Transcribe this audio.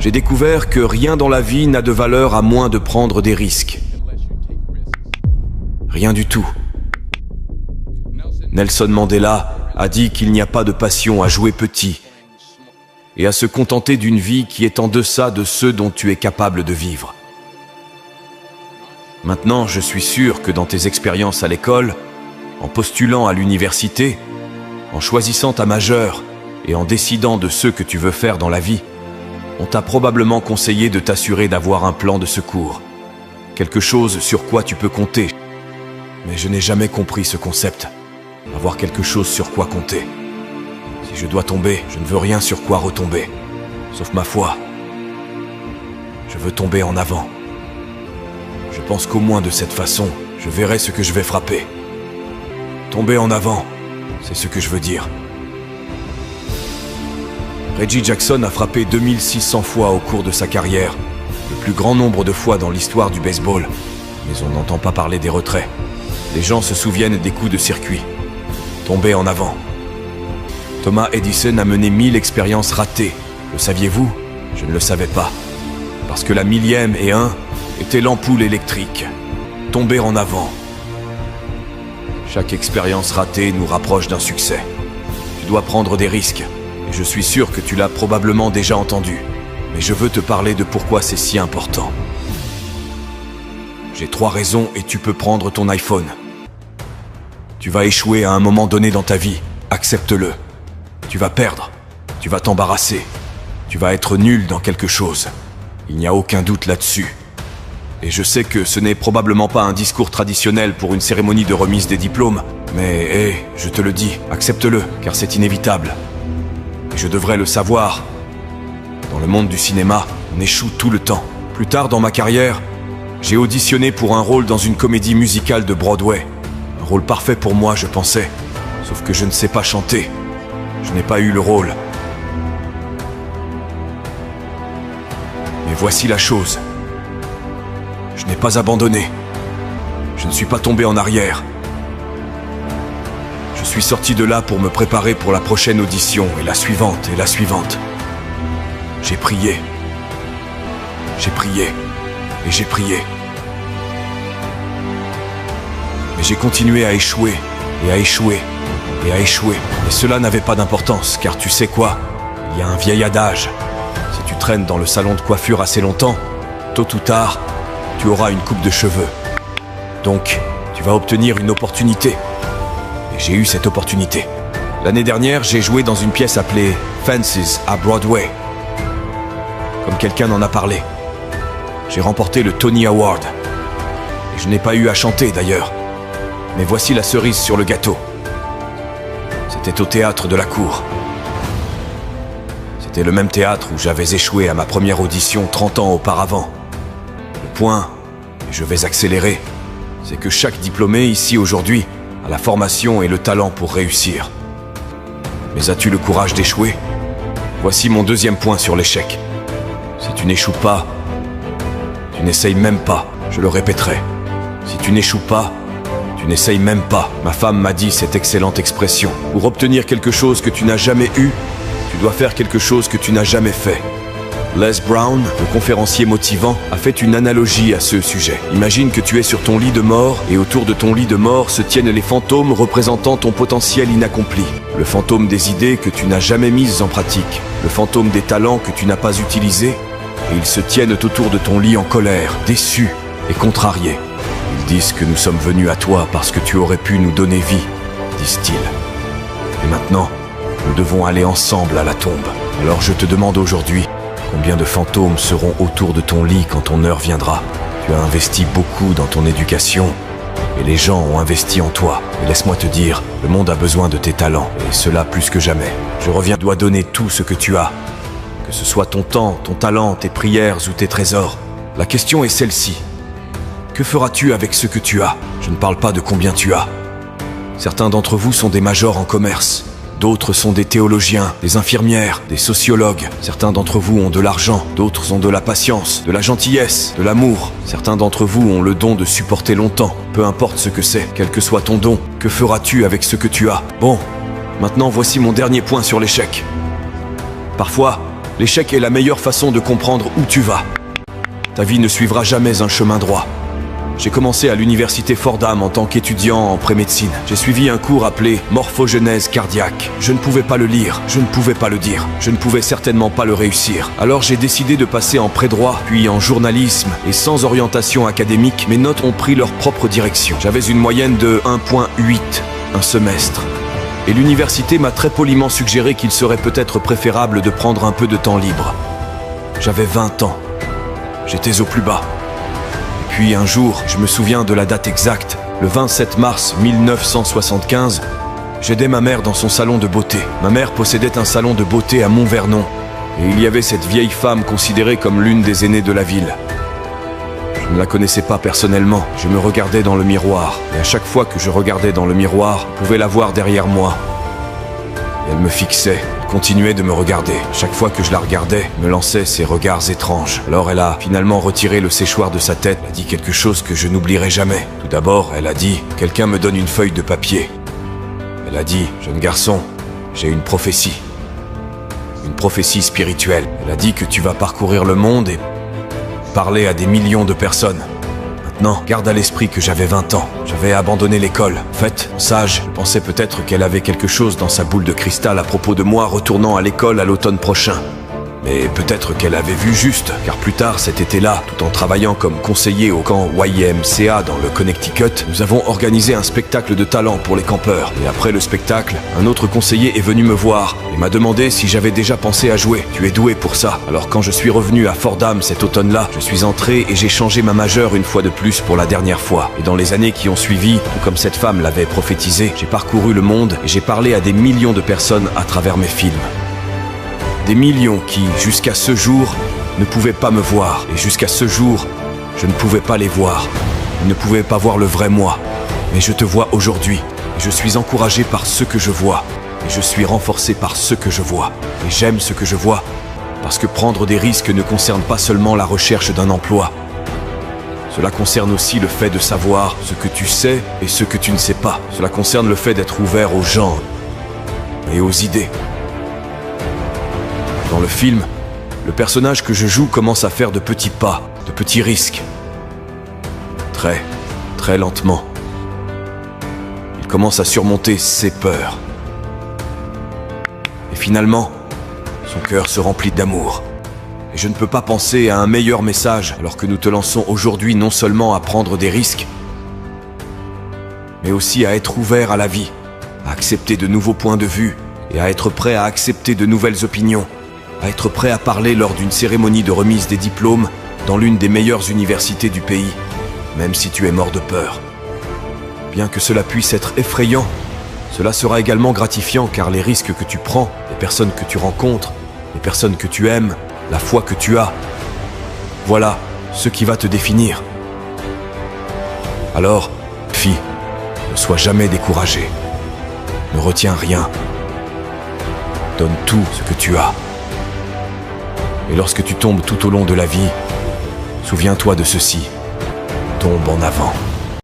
J'ai découvert que rien dans la vie n'a de valeur à moins de prendre des risques. Rien du tout. Nelson Mandela a dit qu'il n'y a pas de passion à jouer petit et à se contenter d'une vie qui est en deçà de ceux dont tu es capable de vivre. Maintenant, je suis sûr que dans tes expériences à l'école, en postulant à l'université, en choisissant ta majeure et en décidant de ce que tu veux faire dans la vie, on t'a probablement conseillé de t'assurer d'avoir un plan de secours, quelque chose sur quoi tu peux compter. Mais je n'ai jamais compris ce concept, avoir quelque chose sur quoi compter. Si je dois tomber, je ne veux rien sur quoi retomber, sauf ma foi. Je veux tomber en avant. Je pense qu'au moins de cette façon, je verrai ce que je vais frapper. Tomber en avant, c'est ce que je veux dire. Reggie Jackson a frappé 2600 fois au cours de sa carrière, le plus grand nombre de fois dans l'histoire du baseball. Mais on n'entend pas parler des retraits. Les gens se souviennent des coups de circuit. Tomber en avant. Thomas Edison a mené 1000 expériences ratées. Le saviez-vous? Je ne le savais pas. Parce que la 1000e était l'ampoule électrique. Tomber en avant. Chaque expérience ratée nous rapproche d'un succès. Tu dois prendre des risques. Et je suis sûr que tu l'as probablement déjà entendu. Mais je veux te parler de pourquoi c'est si important. J'ai 3 raisons et tu peux prendre ton iPhone. Tu vas échouer à un moment donné dans ta vie. Accepte-le. Tu vas perdre. Tu vas t'embarrasser. Tu vas être nul dans quelque chose. Il n'y a aucun doute là-dessus. Et je sais que ce n'est probablement pas un discours traditionnel pour une cérémonie de remise des diplômes, mais je te le dis, accepte-le, car c'est inévitable. Et je devrais le savoir. Dans le monde du cinéma, on échoue tout le temps. Plus tard dans ma carrière, j'ai auditionné pour un rôle dans une comédie musicale de Broadway. Un rôle parfait pour moi, je pensais. Sauf que je ne sais pas chanter. Je n'ai pas eu le rôle. Mais voici la chose. Je n'ai pas abandonné. Je ne suis pas tombé en arrière. Je suis sorti de là pour me préparer pour la prochaine audition et la suivante et la suivante. J'ai prié. J'ai prié. Et j'ai prié. Mais j'ai continué à échouer et à échouer et à échouer. Et cela n'avait pas d'importance, car tu sais quoi? Il y a un vieil adage. Si tu traînes dans le salon de coiffure assez longtemps, tôt ou tard, tu auras une coupe de cheveux. Donc, tu vas obtenir une opportunité. Et j'ai eu cette opportunité. L'année dernière, j'ai joué dans une pièce appelée Fences à Broadway. Comme quelqu'un en a parlé. J'ai remporté le Tony Award. Et je n'ai pas eu à chanter d'ailleurs. Mais voici la cerise sur le gâteau. C'était au théâtre de la cour. C'était le même théâtre où j'avais échoué à ma première audition 30 ans auparavant. Le point, et je vais accélérer, c'est que chaque diplômé ici aujourd'hui a la formation et le talent pour réussir. Mais as-tu le courage d'échouer? Voici mon deuxième point sur l'échec. Si tu n'échoues pas, tu n'essayes même pas, je le répéterai. Si tu n'échoues pas, tu n'essayes même pas. Ma femme m'a dit cette excellente expression. Pour obtenir quelque chose que tu n'as jamais eu, tu dois faire quelque chose que tu n'as jamais fait. Les Brown, le conférencier motivant, a fait une analogie à ce sujet. Imagine que tu es sur ton lit de mort et autour de ton lit de mort se tiennent les fantômes représentant ton potentiel inaccompli. Le fantôme des idées que tu n'as jamais mises en pratique. Le fantôme des talents que tu n'as pas utilisés. Et ils se tiennent autour de ton lit en colère, déçus et contrariés. Ils disent que nous sommes venus à toi parce que tu aurais pu nous donner vie, disent-ils. Et maintenant, nous devons aller ensemble à la tombe. Alors je te demande aujourd'hui, combien de fantômes seront autour de ton lit quand ton heure viendra? Tu as investi beaucoup dans ton éducation et les gens ont investi en toi. Et laisse-moi te dire, le monde a besoin de tes talents et cela plus que jamais. Je reviens, tu dois donner tout ce que tu as. Que ce soit ton temps, ton talent, tes prières ou tes trésors. La question est celle-ci. Que feras-tu avec ce que tu as? Je ne parle pas de combien tu as. Certains d'entre vous sont des majors en commerce. D'autres sont des théologiens, des infirmières, des sociologues. Certains d'entre vous ont de l'argent, d'autres ont de la patience, de la gentillesse, de l'amour. Certains d'entre vous ont le don de supporter longtemps. Peu importe ce que c'est, quel que soit ton don, que feras-tu avec ce que tu as? Bon, maintenant voici mon dernier point sur l'échec. Parfois, L'échec est la meilleure façon de comprendre où tu vas. Ta vie ne suivra jamais un chemin droit. J'ai commencé à l'université Fordham en tant qu'étudiant en pré-médecine. J'ai suivi un cours appelé morphogenèse cardiaque. Je ne pouvais pas le lire, je ne pouvais pas le dire, je ne pouvais certainement pas le réussir. Alors j'ai décidé de passer en pré-droit, puis en journalisme, et sans orientation académique, mes notes ont pris leur propre direction. J'avais une moyenne de 1,8 un semestre. Et l'université m'a très poliment suggéré qu'il serait peut-être préférable de prendre un peu de temps libre. J'avais 20 ans. J'étais au plus bas. Puis un jour, je me souviens de la date exacte, le 27 mars 1975, j'aidais ma mère dans son salon de beauté. Ma mère possédait un salon de beauté à Mont-Vernon, et il y avait cette vieille femme considérée comme l'une des aînées de la ville. Je ne la connaissais pas personnellement, je me regardais dans le miroir, et à chaque fois que je regardais dans le miroir, je pouvais la voir derrière moi. Et elle me fixait, continuait de me regarder. Chaque fois que je la regardais, me lançait ces regards étranges. Alors elle a finalement retiré le séchoir de sa tête, elle a dit quelque chose que je n'oublierai jamais. Tout d'abord, elle a dit « Quelqu'un me donne une feuille de papier ». Elle a dit « Jeune garçon, j'ai une prophétie. Une prophétie spirituelle. Elle a dit que tu vas parcourir le monde et parler à des millions de personnes. Maintenant, garde à l'esprit que j'avais 20 ans. J'avais abandonné l'école. En fait, sage, je pensais peut-être qu'elle avait quelque chose dans sa boule de cristal à propos de moi retournant à l'école à l'automne prochain. Mais peut-être qu'elle avait vu juste, car plus tard cet été-là, tout en travaillant comme conseiller au camp YMCA dans le Connecticut, nous avons organisé un spectacle de talent pour les campeurs. Et après le spectacle, un autre conseiller est venu me voir et m'a demandé si j'avais déjà pensé à jouer. Tu es doué pour ça. Alors quand je suis revenu à Fordham cet automne-là, je suis entré et j'ai changé ma majeure une fois de plus pour la dernière fois. Et dans les années qui ont suivi, tout comme cette femme l'avait prophétisé, j'ai parcouru le monde et j'ai parlé à des millions de personnes à travers mes films. Des millions qui, jusqu'à ce jour, ne pouvaient pas me voir. Et jusqu'à ce jour, je ne pouvais pas les voir. Ils ne pouvaient pas voir le vrai moi. Mais je te vois aujourd'hui. Et je suis encouragé par ce que je vois. Et je suis renforcé par ce que je vois. Et j'aime ce que je vois. Parce que prendre des risques ne concerne pas seulement la recherche d'un emploi. Cela concerne aussi le fait de savoir ce que tu sais et ce que tu ne sais pas. Cela concerne le fait d'être ouvert aux gens et aux idées. Dans le film, le personnage que je joue commence à faire de petits pas, de petits risques. Très lentement. Il commence à surmonter ses peurs. Et finalement, son cœur se remplit d'amour. Et je ne peux pas penser à un meilleur message alors que nous te lançons aujourd'hui non seulement à prendre des risques, mais aussi à être ouvert à la vie, à accepter de nouveaux points de vue et à être prêt à accepter de nouvelles opinions. À être prêt à parler lors d'une cérémonie de remise des diplômes dans l'une des meilleures universités du pays, même si tu es mort de peur. Bien que cela puisse être effrayant, cela sera également gratifiant car les risques que tu prends, les personnes que tu rencontres, les personnes que tu aimes, la foi que tu as, voilà ce qui va te définir. Alors, fille, ne sois jamais découragée. Ne retiens rien. Donne tout ce que tu as. Et lorsque tu tombes tout au long de la vie, souviens-toi de ceci. Tombe en avant.